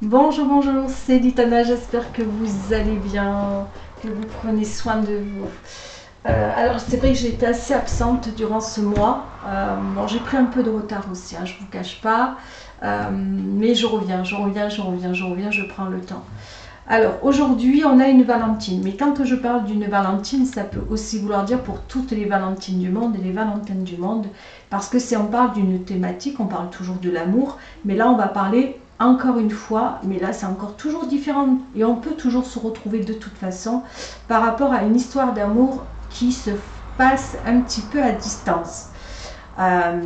Bonjour, bonjour, c'est Litana, j'espère que vous allez bien, que vous prenez soin de vous. Alors c'est vrai que j'ai été assez absente durant ce mois. Bon, j'ai pris un peu de retard aussi, hein, je ne vous cache pas. Mais je prends le temps. Alors aujourd'hui on a une Valentine, mais quand je parle d'une Valentine, ça peut aussi vouloir dire pour toutes les Valentines du monde et les Valentines du monde, parce que si on parle d'une thématique, on parle toujours de l'amour, mais là on va parler encore une fois, mais là c'est encore toujours différent et on peut toujours se retrouver de toute façon par rapport à une histoire d'amour qui se passe un petit peu à distance. Euh,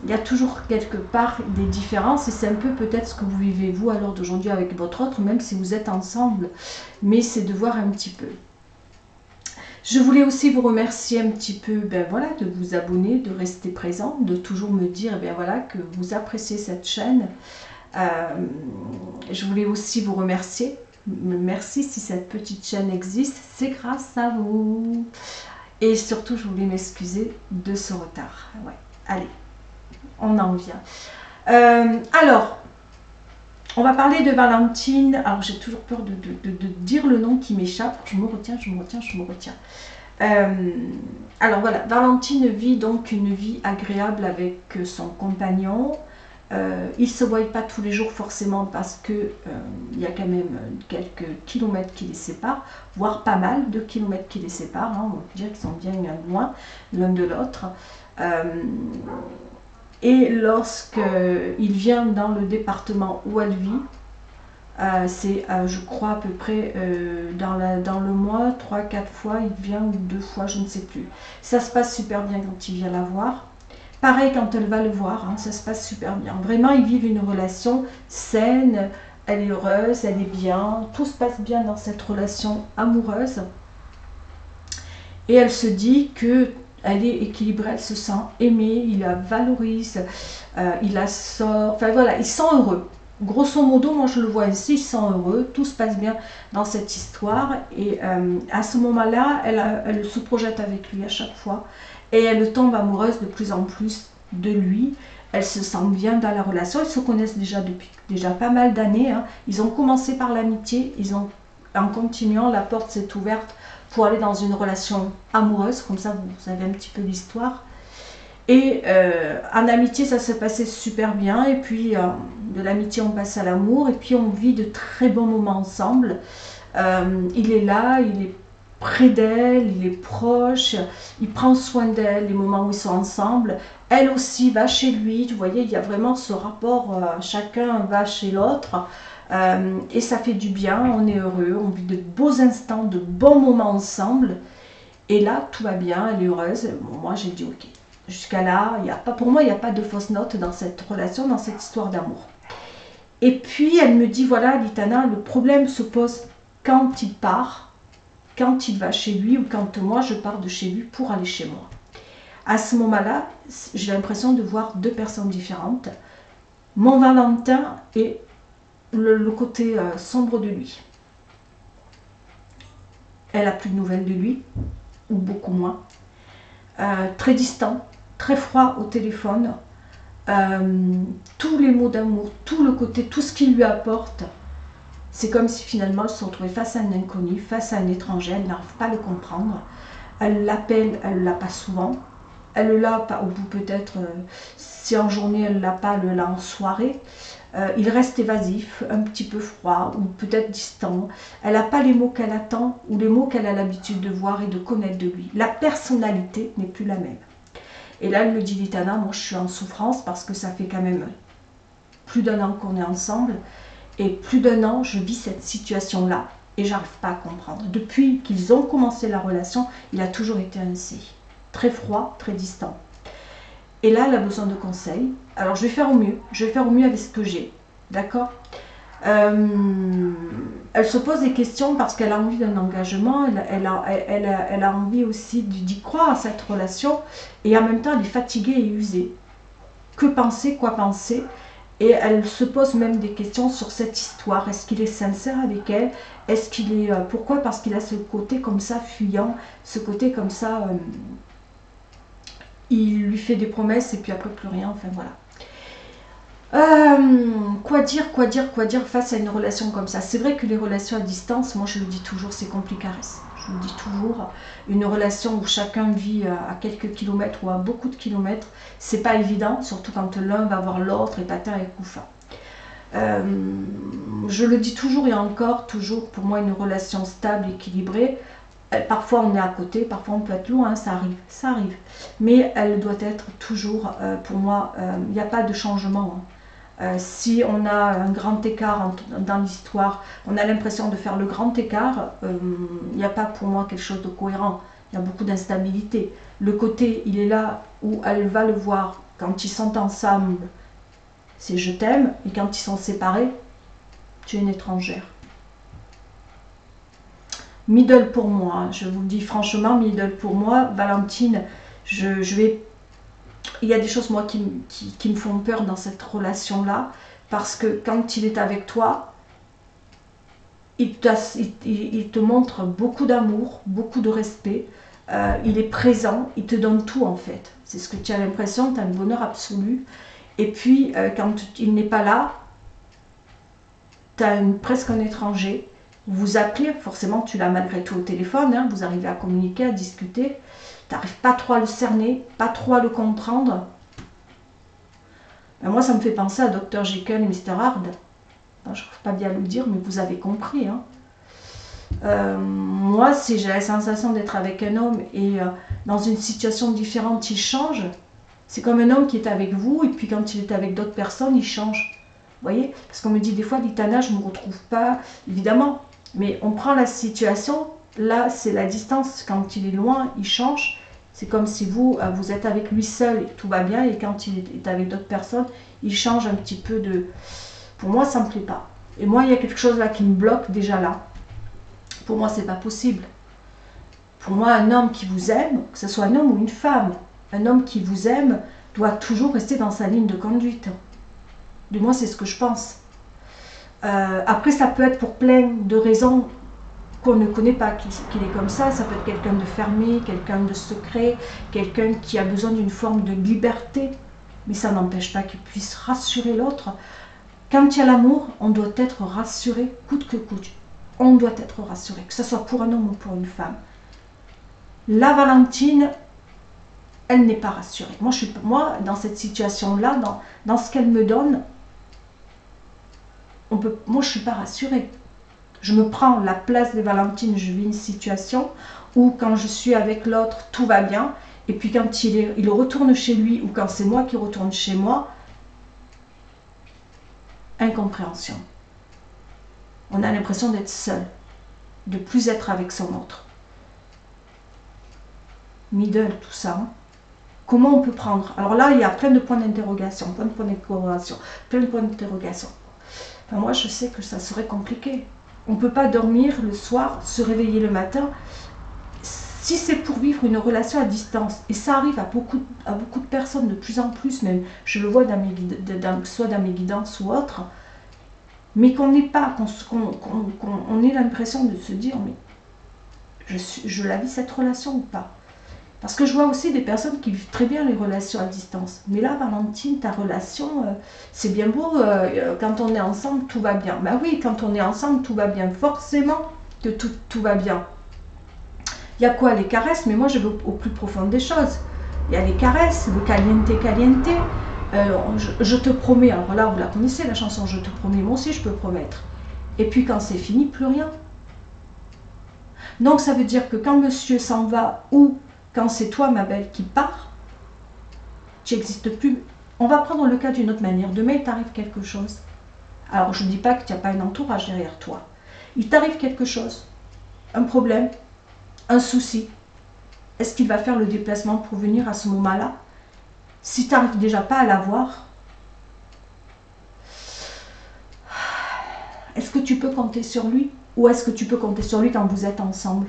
il y a toujours quelque part des différences et c'est un peu peut-être ce que vous vivez vous à l'heure d'aujourd'hui avec votre autre, même si vous êtes ensemble, mais c'est de voir un petit peu. Je voulais aussi vous remercier un petit peu voilà, de vous abonner, de rester présent, de toujours me dire voilà, que vous appréciez cette chaîne. Je voulais aussi vous remercier. Merci si cette petite chaîne existe, c'est grâce à vous. Et surtout, je voulais m'excuser de ce retard. Ouais, allez, on en vient. Alors, on va parler de Valentine. Alors, j'ai toujours peur de dire le nom qui m'échappe. Je me retiens. Alors voilà, Valentine vit donc une vie agréable avec son compagnon. Ils ne se voient pas tous les jours forcément parce que il y a quand même quelques kilomètres qui les séparent, voire pas mal de kilomètres qui les séparent. Hein, on peut dire qu'ils sont bien loin l'un de l'autre. Et lorsqu'il vient dans le département où elle vit, c'est je crois à peu près dans le mois, 3-4 fois, il vient ou 2 fois, je ne sais plus. Ça se passe super bien quand il vient la voir. Pareil quand elle va le voir, hein, ça se passe super bien. Vraiment, ils vivent une relation saine, elle est heureuse, elle est bien, tout se passe bien dans cette relation amoureuse. Et elle se dit que elle est équilibrée, elle se sent aimée, il la valorise, il la sort, enfin voilà, ils sont heureux. Grosso modo, moi je le vois ainsi, ils sont heureux, tout se passe bien dans cette histoire. Et à ce moment-là, elle se projette avec lui à chaque fois. Et elle tombe amoureuse de plus en plus de lui. Elle se sent bien dans la relation. Ils se connaissent déjà depuis déjà pas mal d'années. Hein. Ils ont commencé par l'amitié. En continuant, la porte s'est ouverte pour aller dans une relation amoureuse. Comme ça, vous savez un petit peu l'histoire. Et en amitié, ça s'est passé super bien. Et puis, de l'amitié, on passe à l'amour. Et puis, on vit de très bons moments ensemble. Il est là, il est près d'elle, il est proche, il prend soin d'elle les moments où ils sont ensemble. Elle aussi va chez lui, vous voyez, il y a vraiment ce rapport, chacun va chez l'autre. Et ça fait du bien, on est heureux, on vit de beaux instants, de bons moments ensemble. Et là, tout va bien, elle est heureuse. Bon, moi, j'ai dit ok. Jusqu'à là, pour moi, il n'y a pas de fausse note dans cette relation, dans cette histoire d'amour. Et puis, elle me dit, voilà, Litana, le problème se pose quand il part, quand il va chez lui ou quand moi, je pars de chez lui pour aller chez moi. À ce moment-là, j'ai l'impression de voir deux personnes différentes. Mon Valentin et le côté sombre de lui. Elle a plus de nouvelles de lui, ou beaucoup moins. Très distant, très froid au téléphone. Tous les mots d'amour, tout le côté, tout ce qu'il lui apporte, c'est comme si finalement elle se retrouvait face à un inconnu, face à un étranger, elle n'arrive pas à le comprendre. Elle l'appelle, elle ne l'a pas souvent. Elle l'a au bout peut-être, si en journée elle ne l'a pas, elle l'a en soirée. Il reste évasif, un petit peu froid ou peut-être distant. Elle n'a pas les mots qu'elle attend ou les mots qu'elle a l'habitude de voir et de connaître de lui. La personnalité n'est plus la même. Et là, elle me dit, Litana, moi je suis en souffrance parce que ça fait quand même plus d'1 an qu'on est ensemble. Et plus d'1 an, je vis cette situation-là et j'arrive pas à comprendre. Depuis qu'ils ont commencé la relation, il a toujours été ainsi. Très froid, très distant. Et là, elle a besoin de conseils. Alors, je vais faire au mieux. Je vais faire au mieux avec ce que j'ai. D'accord. Elle se pose des questions parce qu'elle a envie d'un engagement. Elle a envie aussi d'y croire à cette relation. Et en même temps, elle est fatiguée et usée. Que penser, quoi penser? Et elle se pose même des questions sur cette histoire. Est-ce qu'il est sincère avec elle? Est-ce qu'il est... pourquoi? Parce qu'il a ce côté comme ça fuyant. Ce côté comme ça... il lui fait des promesses et puis après plus rien, enfin voilà. Quoi quoi dire face à une relation comme ça? C'est vrai que les relations à distance, moi je le dis toujours, c'est compliqué. Je le dis toujours, une relation où chacun vit à quelques kilomètres ou à beaucoup de kilomètres, c'est pas évident, surtout quand l'un va voir l'autre et patin et couffin. Je le dis toujours et encore, toujours pour moi une relation stable, équilibrée, parfois on est à côté, parfois on peut être loin, ça arrive. Mais elle doit être toujours, pour moi, il n'y a pas de changement. Si on a un grand écart dans l'histoire, on a l'impression de faire le grand écart, il n'y a pas pour moi quelque chose de cohérent. Il y a beaucoup d'instabilité. Le côté, il est là où elle va le voir quand ils sont ensemble, c'est je t'aime, et quand ils sont séparés, tu es une étrangère. Middle pour moi, hein, je vous le dis franchement, middle pour moi. Valentine, je vais... Il y a des choses moi qui me font peur dans cette relation-là, parce que quand il est avec toi, il te montre beaucoup d'amour, beaucoup de respect, il est présent, il te donne tout en fait. C'est ce que tu as l'impression, tu as un bonheur absolu. Et puis quand il n'est pas là, tu as presque un étranger. Vous appelez, forcément tu l'as malgré tout au téléphone, hein, vous arrivez à communiquer, à discuter. Tu n'arrives pas trop à le cerner, pas trop à le comprendre. Ben moi ça me fait penser à Dr Jekyll et Mr Hyde. Je ne trouve pas bien le dire, mais vous avez compris. Hein. Moi, si j'ai la sensation d'être avec un homme et dans une situation différente, il change. C'est comme un homme qui est avec vous et puis quand il est avec d'autres personnes, il change. Vous voyez? Parce qu'on me dit des fois, Litana, je ne me retrouve pas. Évidemment, mais on prend la situation. Là, c'est la distance. Quand il est loin, il change. C'est comme si vous êtes avec lui seul et tout va bien. Et quand il est avec d'autres personnes, il change un petit peu de... Pour moi, ça ne me plaît pas. Et moi, il y a quelque chose là qui me bloque déjà là. Pour moi, c'est pas possible. Pour moi, un homme qui vous aime, que ce soit un homme ou une femme, un homme qui vous aime doit toujours rester dans sa ligne de conduite. Du moins, c'est ce que je pense. Après, ça peut être pour plein de raisons qu'on ne connaît pas, qu'il est comme ça. Ça peut être quelqu'un de fermé, quelqu'un de secret, quelqu'un qui a besoin d'une forme de liberté. Mais ça n'empêche pas qu'il puisse rassurer l'autre. Quand il y a l'amour, on doit être rassuré coûte que coûte. On doit être rassuré, que ce soit pour un homme ou pour une femme. La Valentine, elle n'est pas rassurée. Moi dans cette situation-là, dans ce qu'elle me donne, moi je ne suis pas rassurée. Je me prends la place de Valentine, je vis une situation où quand je suis avec l'autre, tout va bien. Et puis quand il retourne chez lui ou quand c'est moi qui retourne chez moi, incompréhension. On a l'impression d'être seul, de plus être avec son autre. Middle, tout ça. Hein. Comment on peut prendre? Alors là, il y a plein de points d'interrogation, plein de points d'interrogation. Enfin, moi, je sais que ça serait compliqué. On ne peut pas dormir le soir, se réveiller le matin. Si c'est pour vivre une relation à distance, et ça arrive à beaucoup de personnes, de plus en plus même, je le vois soit dans mes guidances ou autres, mais qu'on n'ait pas, qu'on ait l'impression de se dire, mais je la vis cette relation ou pas? Parce que je vois aussi des personnes qui vivent très bien les relations à distance. Mais là, Valentine, ta relation, c'est bien beau, quand on est ensemble, tout va bien. Ben oui, quand on est ensemble, tout va bien. Forcément que tout va bien. Il y a quoi? Les caresses, mais moi je vais au plus profond des choses. Il y a les caresses, le caliente caliente. Je te promets, alors là vous la connaissez la chanson, je te promets, moi aussi je peux promettre. Et puis quand c'est fini, plus rien. Donc ça veut dire que quand monsieur s'en va ou quand c'est toi ma belle qui part, tu n'existes plus. On va prendre le cas d'une autre manière. Demain il t'arrive quelque chose. Alors je ne dis pas que tu n'as pas un entourage derrière toi. Il t'arrive quelque chose, un problème, un souci. Est-ce qu'il va faire le déplacement pour venir à ce moment-là? Si tu n'arrives déjà pas à l'avoir, est-ce que tu peux compter sur lui? Ou est-ce que tu peux compter sur lui quand vous êtes ensemble?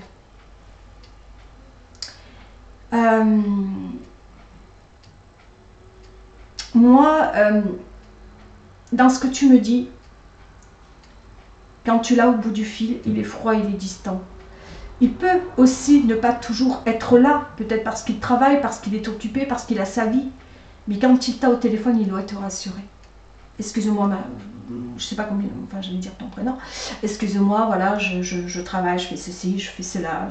Moi, dans ce que tu me dis, quand tu l'as au bout du fil, il est froid, il est distant. Il peut aussi ne pas toujours être là, peut-être parce qu'il travaille, parce qu'il est occupé, parce qu'il a sa vie. Mais quand il t'a au téléphone, il doit te rassurer. Excusez-moi, je sais pas combien, enfin je vais dire ton prénom, excuse-moi, voilà, je travaille, je fais ceci, je fais cela,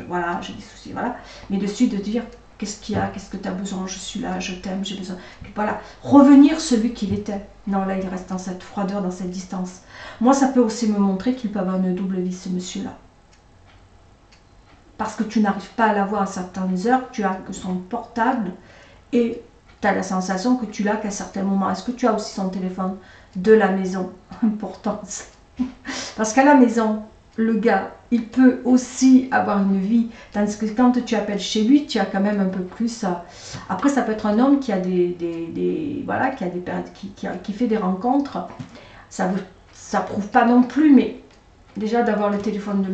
voilà, j'ai des soucis, voilà. Mais dessus de dire, qu'est-ce qu'il y a, qu'est-ce que tu as besoin, je suis là, je t'aime, j'ai besoin, voilà. Revenir celui qu'il était. Non, là il reste dans cette froideur, dans cette distance. Moi ça peut aussi me montrer qu'il peut avoir une double vie, ce monsieur-là. Parce que tu n'arrives pas à l'avoir à certaines heures, tu as que son portable et tu as la sensation que tu l'as qu'à certains moments. Est-ce que tu as aussi son téléphone de la maison? Importance. Parce qu'à la maison, le gars, il peut aussi avoir une vie. Tandis que quand tu appelles chez lui, tu as quand même un peu plus... Après, ça peut être un homme qui a voilà, qui a des qui fait des rencontres. Ça prouve pas non plus, mais déjà d'avoir le téléphone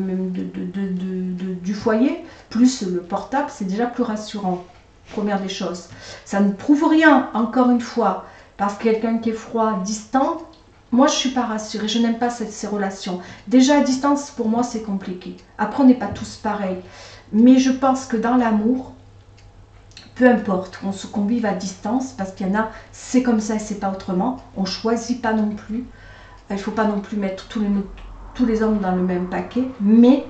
du foyer, plus le portable, c'est déjà plus rassurant. Première des choses. Ça ne prouve rien, encore une fois, parce que quelqu'un qui est froid, distant, moi je ne suis pas rassurée, je n'aime pas ces relations. Déjà à distance, pour moi c'est compliqué. Après on n'est pas tous pareils. Mais je pense que dans l'amour, peu importe qu'on vive à distance, parce qu'il y en a, c'est comme ça et c'est pas autrement. On ne choisit pas non plus. Il ne faut pas non plus mettre tous les hommes dans le même paquet. Mais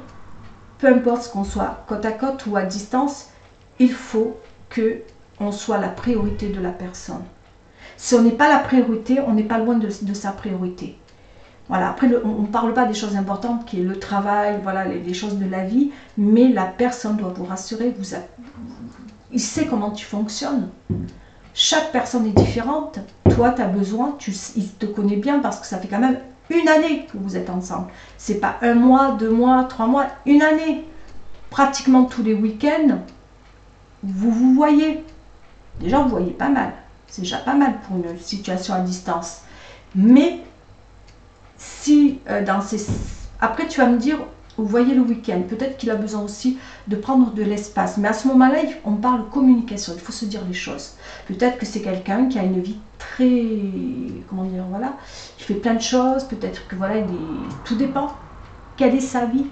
peu importe ce qu'on soit côte à côte ou à distance, il faut que on soit la priorité de la personne. Si on n'est pas la priorité, on n'est pas loin de sa priorité. Voilà. Après, on ne parle pas des choses importantes, qui est le travail, voilà, les choses de la vie, mais la personne doit vous rassurer, il sait comment tu fonctionnes. Chaque personne est différente. Toi, tu as besoin, il te connaît bien parce que ça fait quand même une année que vous êtes ensemble. C'est pas 1 mois, 2 mois, 3 mois, une année. Pratiquement tous les week-ends, vous voyez. Déjà, vous voyez pas mal. C'est déjà pas mal pour une situation à distance. Mais, si après, tu vas me dire, vous voyez le week-end, peut-être qu'il a besoin aussi de prendre de l'espace. Mais à ce moment-là, on parle communication, il faut se dire les choses. Peut-être que c'est quelqu'un qui a une vie très... Comment dire, voilà. Il fait plein de choses, peut-être que voilà, tout dépend. Quelle est sa vie?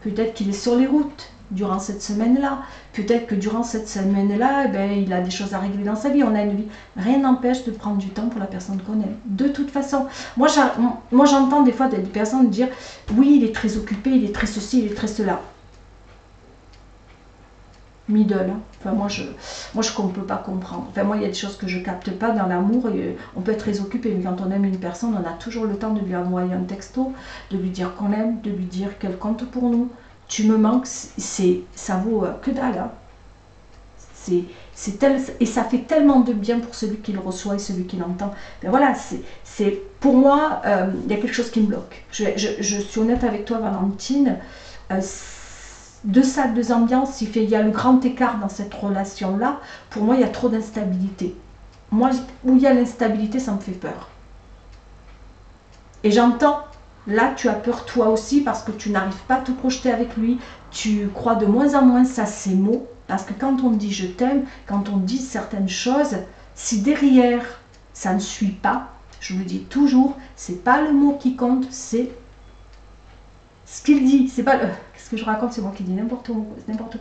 Peut-être qu'il est sur les routes durant cette semaine-là. Peut-être que durant cette semaine-là, il a des choses à régler dans sa vie. On a une vie. Rien n'empêche de prendre du temps pour la personne qu'on aime. De toute façon, moi j'entends des fois des personnes dire « Oui, il est très occupé, il est très ceci, il est très cela. » Middle. Hein. Enfin, moi, je ne peux pas comprendre. Enfin, moi, il y a des choses que je capte pas dans l'amour. On peut être très occupé, mais quand on aime une personne, on a toujours le temps de lui envoyer un texto, de lui dire qu'on l'aime, de lui dire qu'elle compte pour nous. Tu me manques, ça vaut que dalle. Hein. Et ça fait tellement de bien pour celui qui le reçoit et celui qui l'entend. Ben voilà, pour moi, il y a quelque chose qui me bloque. Je suis honnête avec toi, Valentine. Deux salles, deux ambiances, il y a le grand écart dans cette relation-là. Pour moi, il y a trop d'instabilité. Moi, où il y a l'instabilité, ça me fait peur. Et j'entends, là, tu as peur toi aussi parce que tu n'arrives pas à te projeter avec lui. Tu crois de moins en moins ça, ces mots. Parce que quand on dit je t'aime, quand on dit certaines choses, si derrière, ça ne suit pas, je vous le dis toujours, c'est pas le mot qui compte, c'est ce qu'il dit. C'est pas le... Qu'est-ce que je raconte? C'est moi qui dis n'importe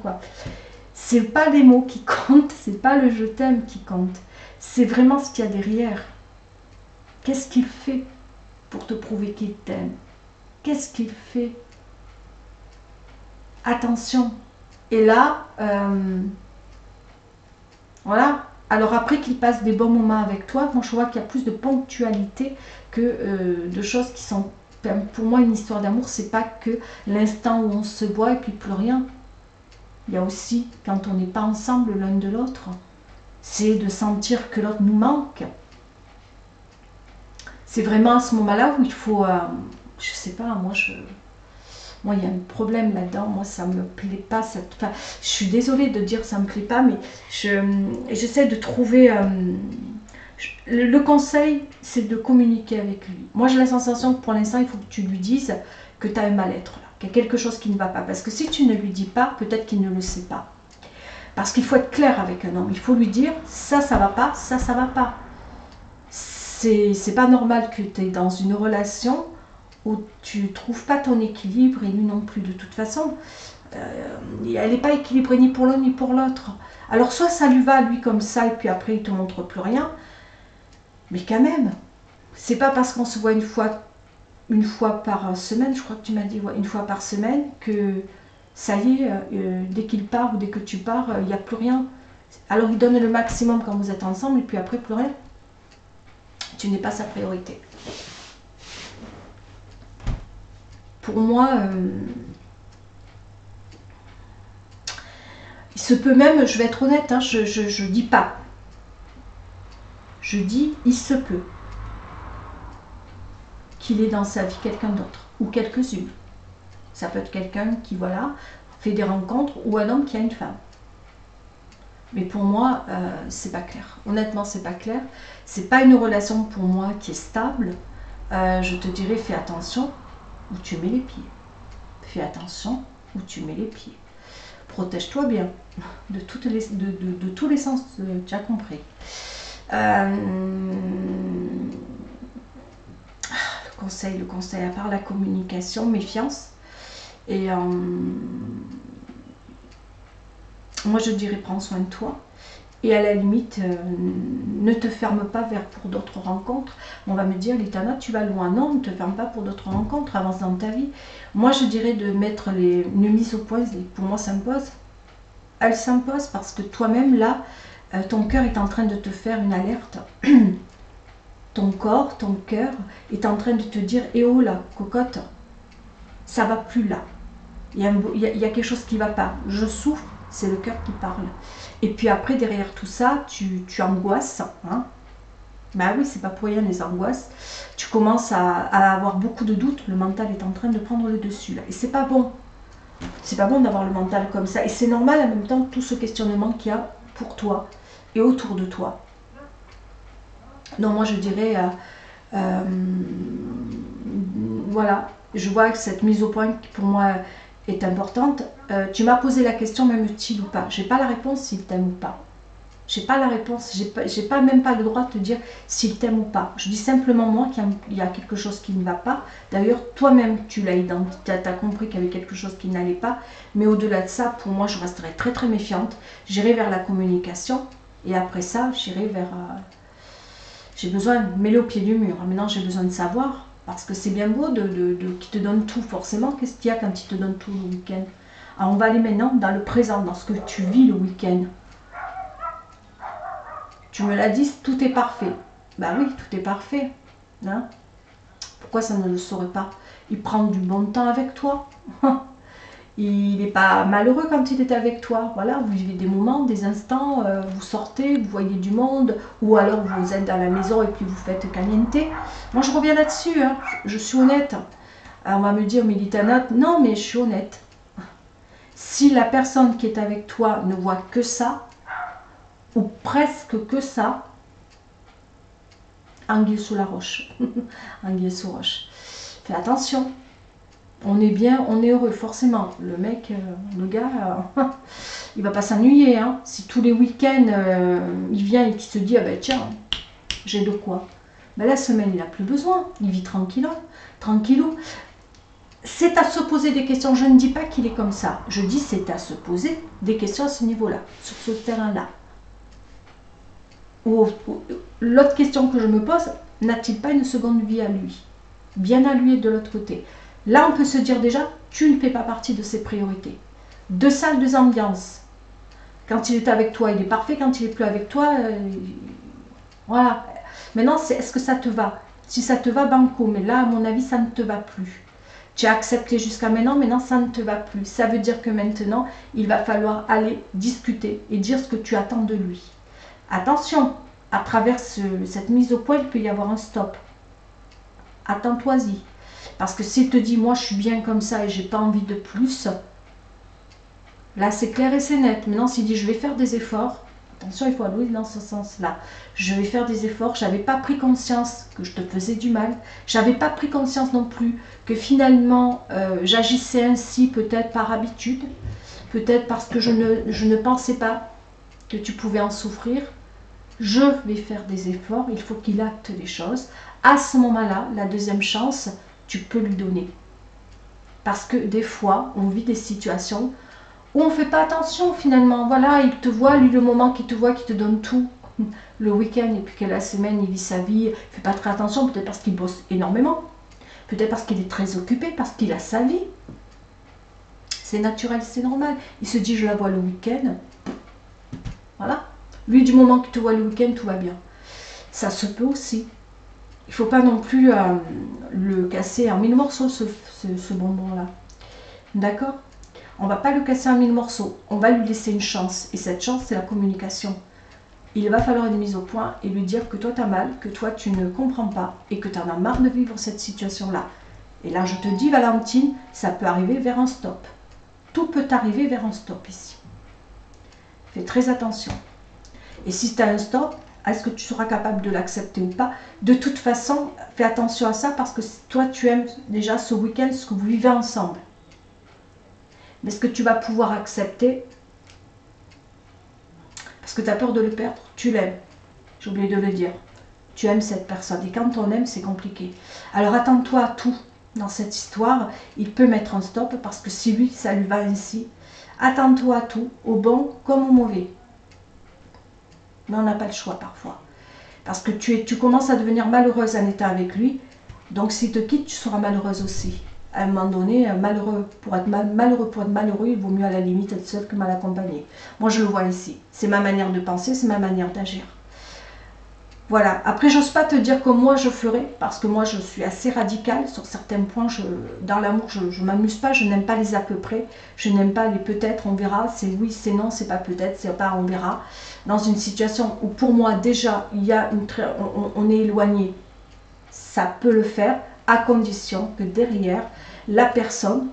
quoi. C'est pas les mots qui comptent, c'est pas le je t'aime qui compte. C'est vraiment ce qu'il y a derrière. Qu'est-ce qu'il fait pour te prouver qu'il t'aime? Qu'est-ce qu'il fait? Attention. Et là, voilà. Alors après qu'il passe des bons moments avec toi, moi je vois qu'il y a plus de ponctualité que de choses qui sont... Pour moi, une histoire d'amour, c'est pas que l'instant où on se voit et puis plus rien. Il y a aussi, quand on n'est pas ensemble l'un de l'autre, c'est de sentir que l'autre nous manque. C'est vraiment à ce moment-là où il faut... je sais pas, moi, il y a un problème là-dedans. Moi, ça me plaît pas. Enfin, je suis désolée de dire que ça me plaît pas, mais j'essaie de trouver... le conseil, c'est de communiquer avec lui. Moi, j'ai la sensation que pour l'instant, il faut que tu lui dises que tu as un mal-être, qu'il y a quelque chose qui ne va pas. Parce que si tu ne lui dis pas, peut-être qu'il ne le sait pas. Parce qu'il faut être clair avec un homme. Il faut lui dire, ça va pas, ça va pas. C'est pas normal que tu es dans une relation où tu ne trouves pas ton équilibre et lui non plus de toute façon. Elle n'est pas équilibrée ni pour l'un ni pour l'autre. Alors soit ça lui va lui comme ça et puis après il te montre plus rien, mais quand même, C'est pas parce qu'on se voit une fois par semaine, je crois que tu m'as dit, ouais, une fois par semaine, que ça y est, dès qu'il part ou dès que tu pars, il n'y a plus rien. Alors il donne le maximum quand vous êtes ensemble et puis après plus rien. Tu n'es pas sa priorité. Pour moi, il se peut même, je vais être honnête, hein, je dis pas. Je dis, il se peut qu'il ait dans sa vie quelqu'un d'autre, ou quelques-unes. Ça peut être quelqu'un qui, voilà, fait des rencontres, ou un homme qui a une femme. Mais pour moi, c'est pas clair. Honnêtement, c'est pas clair. C'est pas une relation pour moi qui est stable. Je te dirais, fais attention où tu mets les pieds. Fais attention où tu mets les pieds. Protège-toi bien de tous les sens, tu as compris. Le conseil à part la communication, méfiance. Et moi je dirais prends soin de toi. Et à la limite, ne te ferme pas pour d'autres rencontres. On va me dire, Litana, tu vas loin. Non, ne te ferme pas pour d'autres rencontres, avance dans ta vie. Moi je dirais de mettre une mise au point, pour moi s'impose. Elle s'impose parce que toi-même là, ton cœur est en train de te faire une alerte. Ton corps, ton cœur est en train de te dire, eh oh là, cocotte, ça va plus là. Il y a quelque chose qui ne va pas. Je souffre, c'est le cœur qui parle. Et puis après, derrière tout ça, tu angoisses. Hein. Bah oui, c'est pas pour rien les angoisses. Tu commences à avoir beaucoup de doutes. Le mental est en train de prendre le dessus là. Et c'est pas bon. C'est pas bon d'avoir le mental comme ça. Et c'est normal en même temps tout ce questionnement qu'il y a pour toi et autour de toi. Non, moi je dirais, voilà, je vois que cette mise au point qui pour moi est importante. Tu m'as posé la question, m'aime-t-il ou pas? J'ai pas la réponse s'il t'aime ou pas. J'ai pas la réponse, j'ai pas même pas le droit de te dire s'il t'aime ou pas. Je dis simplement moi qu'il y a quelque chose qui ne va pas. D'ailleurs, toi-même, tu l'as identifié, tu as compris qu'il y avait quelque chose qui n'allait pas. Mais au-delà de ça, pour moi, je resterai très très méfiante. J'irai vers la communication et après ça, j'irai vers... j'ai besoin de mêler au pied du mur. Maintenant, j'ai besoin de savoir, parce que c'est bien beau qu'il te donne tout, forcément. Qu'est-ce qu'il y a quand il te donne tout le week-end? Alors, on va aller maintenant dans le présent, dans ce que tu vis le week-end. Tu me l'as dit, tout est parfait. Bah oui, tout est parfait. Hein? Pourquoi ça ne le serait pas? Il prend du bon temps avec toi. Il n'est pas malheureux quand il est avec toi. Voilà, vous vivez des moments, des instants, vous sortez, vous voyez du monde, ou alors vous êtes à la maison et puis vous faites caliente. Moi, je reviens là-dessus, hein. Je suis honnête. Alors, on va me dire, Militana, non, mais je suis honnête. Si la personne qui est avec toi ne voit que ça, ou presque que ça, anguille sous la roche. Anguille sous roche. Fais attention. On est bien, on est heureux, forcément. Le mec, le gars, il va pas s'ennuyer. Hein. Si tous les week-ends, il vient et qu'il se dit, ah ben tiens, j'ai de quoi. Ben, la semaine, il n'a plus besoin. Il vit tranquillou. C'est à se poser des questions. Je ne dis pas qu'il est comme ça. Je dis c'est à se poser des questions à ce niveau-là, sur ce terrain-là. L'autre question que je me pose, n'a-t-il pas une seconde vie à lui? Bien à lui et de l'autre côté. Là, on peut se dire déjà, tu ne fais pas partie de ses priorités. Deux salles, deux ambiances. Quand il est avec toi, il est parfait. Quand il n'est plus avec toi, voilà. Maintenant, est-ce que ça te va? Si ça te va, banco. Mais là, à mon avis, ça ne te va plus. Tu as accepté jusqu'à maintenant ça ne te va plus. Ça veut dire que maintenant, il va falloir aller discuter et dire ce que tu attends de lui. Attention, à travers cette mise au point, il peut y avoir un stop. Attends-toi-y. Parce que s'il te dit, moi je suis bien comme ça et j'ai pas envie de plus, là c'est clair et c'est net. Maintenant s'il dit, je vais faire des efforts, attention, il faut aller dans ce sens-là. Je vais faire des efforts, j'avais pas pris conscience que je te faisais du mal. J'avais pas pris conscience non plus que finalement j'agissais ainsi, peut-être par habitude, peut-être parce que je ne pensais pas que tu pouvais en souffrir. Je vais faire des efforts, il faut qu'il acte les choses. À ce moment-là, la deuxième chance, tu peux lui donner. Parce que des fois, on vit des situations où on ne fait pas attention finalement. Voilà, il te voit, lui, le moment qu'il te voit, qu'il te donne tout. le week-end et puis que la semaine il vit sa vie, il fait pas très attention, peut-être parce qu'il bosse énormément, peut-être parce qu'il est très occupé, parce qu'il a sa vie. C'est naturel, c'est normal. Il se dit je la vois le week-end. Voilà. Lui, du moment qu'il te voit le week-end, tout va bien. Ça se peut aussi. Il ne faut pas non plus le casser en 1000 morceaux, ce bonbon-là. D'accord? On ne va pas le casser en 1000 morceaux. On va lui laisser une chance. Et cette chance, c'est la communication. Il va falloir une mise au point et lui dire que toi, tu as mal, que toi, tu ne comprends pas et que tu en as marre de vivre cette situation-là. Et là, je te dis, Valentine, ça peut arriver vers un stop. Tout peut arriver vers un stop ici. Fais très attention. Et si tu as un stop, est-ce que tu seras capable de l'accepter ou pas? De toute façon, fais attention à ça parce que toi, tu aimes déjà ce week-end, ce que vous vivez ensemble. Mais est-ce que tu vas pouvoir accepter? Parce que tu as peur de le perdre. Tu l'aimes. J'ai oublié de le dire. Tu aimes cette personne. Et quand on aime, c'est compliqué. Alors attends-toi à tout dans cette histoire. Il peut mettre un stop parce que si lui, ça lui va ainsi. Attends-toi à tout, au bon comme au mauvais. Mais on n'a pas le choix parfois. Parce que tu commences à devenir malheureuse en étant avec lui. Donc s'il te quitte, tu seras malheureuse aussi. À un moment donné, malheureux pour être malheureux, il vaut mieux à la limite être seul que mal accompagné. Moi, je le vois ici. C'est ma manière de penser, c'est ma manière d'agir. Voilà. Après, j'ose pas te dire que moi, je ferai, parce que moi, je suis assez radicale sur certains points. Dans l'amour, je ne m'amuse pas, je n'aime pas les à peu près. Je n'aime pas les peut-être, on verra. C'est oui, c'est non, c'est pas peut-être, c'est pas on verra. Dans une situation où, pour moi, déjà, il y a on est éloigné, ça peut le faire, à condition que derrière, la personne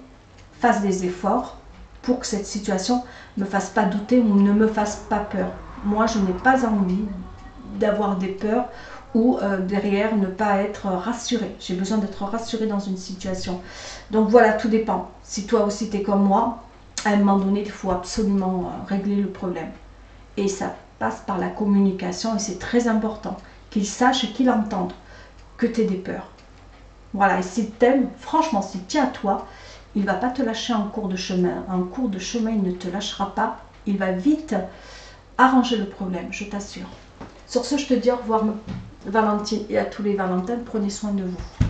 fasse des efforts pour que cette situation ne me fasse pas douter ou ne me fasse pas peur. Moi, je n'ai pas envie d'avoir des peurs ou derrière ne pas être rassurée. J'ai besoin d'être rassurée dans une situation. Donc voilà, tout dépend. Si toi aussi tu es comme moi, à un moment donné, il faut absolument régler le problème. Et ça passe par la communication et c'est très important qu'il sache et qu'il entende que tu aies des peurs. Voilà, et s'il t'aime, franchement, s'il tient à toi, il ne va pas te lâcher en cours de chemin. En cours de chemin, il ne te lâchera pas. Il va vite arranger le problème, je t'assure. Sur ce, je te dis au revoir, Valentine, et à tous les Valentins, prenez soin de vous.